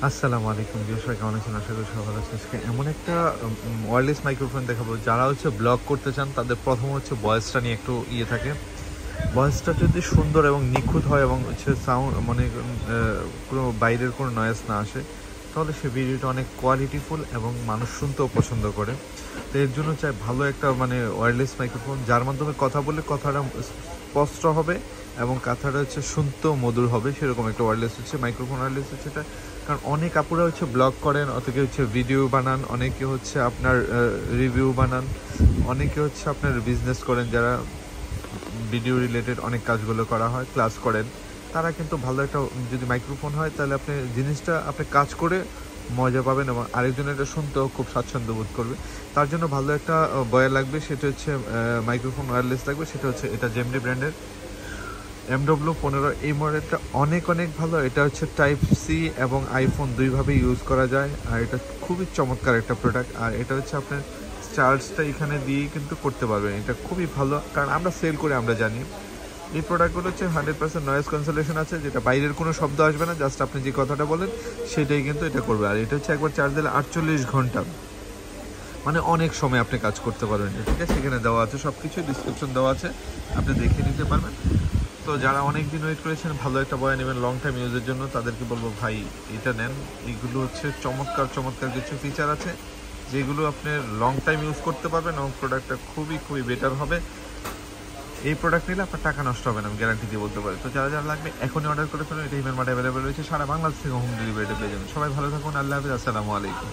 আসসালামু আলাইকুম ভিউয়ার্স, সবাই কেমন আছেন? আশা করি সবাই ভালো আছেন। আজকে এমন একটা ওয়্যারলেস মাইক্রোফোন দেখাবো, যারা হচ্ছে ব্লগ করতে চান তাদের প্রথম হচ্ছে ভয়েসটা নিয়ে একটু থাকে। ভয়েসটা যদি সুন্দর এবং নিখুঁত হয় এবং হচ্ছে সাউন্ড মানে কোনো বাইরের কোনো নয়েজ না আসে, তাহলে সে ভিডিওটা অনেক কোয়ালিটিফুল এবং মানুষ শুনতেও পছন্দ করে। তো এর জন্য চাই ভালো একটা ওয়্যারলেস মাইক্রোফোন, যার মাধ্যমে কথা বললে কথাটা স্পষ্ট হবে এবং কথাটা হচ্ছে শুনতেও মধুর হবে, সেরকম একটা ওয়্যারলেস হচ্ছে মাইক্রোফোন। ওয়্যারলেস হচ্ছে এটা, কারণ অনেক আপুরা হচ্ছে ব্লগ করেন, অনেকে হচ্ছে ভিডিও বানান, অনেকে হচ্ছে আপনার রিভিউ বানান, অনেকে হচ্ছে আপনার বিজনেস করেন, যারা ভিডিও রিলেটেড অনেক কাজগুলো করা হয়, ক্লাস করেন, তারা কিন্তু ভালো একটা যদি মাইক্রোফোন হয় তাহলে আপনি জিনিসটা আপনি কাজ করে মজা পাবেন এবং আরেকজনের এটা শুনতেও খুব স্বাচ্ছন্দ্য বোধ করবে। তার জন্য ভালো একটা বয়ার লাগবে, সেটা হচ্ছে মাইক্রোফোন ওয়্যারলেস লাগবে, সেটা হচ্ছে এটা জেমডি ব্র্যান্ডের MW15। এই মডেলটা অনেক অনেক ভালো। এটা হচ্ছে টাইপ সি এবং আইফোন দুইভাবে ইউজ করা যায়, আর এটা খুবই চমৎকার একটা প্রোডাক্ট। আর এটা হচ্ছে আপনার চার্জটা এখানে দিয়েই কিন্তু করতে পারবেন, এটা খুবই ভালো, কারণ আমরা সেল করে আমরা জানি। এই প্রোডাক্টগুলো হচ্ছে 100% নয়েজ ক্যান্সেলেশন আছে, যেটা বাইরের কোনো শব্দ আসবে না, জাস্ট আপনি যে কথাটা বলেন সেটাই কিন্তু এটা করবে। আর এটা হচ্ছে একবার চার্জ দিলে 48 ঘন্টা, মানে অনেক সময় আপনি কাজ করতে পারবেন। ঠিক আছে, সেখানে দেওয়া আছে সব কিছু, ডিসক্রিপশন দেওয়া আছে, আপনি দেখে নিতে পারবেন। তো যারা অনেক দিন ওয়েট করেছেন ভালো একটা বয়া নেবেন লং টাইম ইউজের জন্য, তাদেরকে বলবো ভাই এটা নেন। এইগুলো হচ্ছে চমৎকার চমৎকার কিছু ফিচার আছে, যেগুলো আপনি লং টাইম ইউজ করতে পারবেন এবং প্রোডাক্টটা খুবই খুবই বেটার হবে। এই প্রোডাক্ট নিলে আপনার টাকা নষ্ট হবে না, আমি গ্যারান্টি দিয়ে বলতে পারি। তো যারা যারা লাগবে এখনই অর্ডার করে ফেলুন, এটা ইমেল মার্ট অ্যাভেলেবেল রয়েছে, সারা বাংলাদেশ থেকে হোম ডেলিভারিতে পেয়ে যাবেন। সবাই ভালো থাকুন, আল্লাহ হাফিজ, আসসালামু আলাইকুম।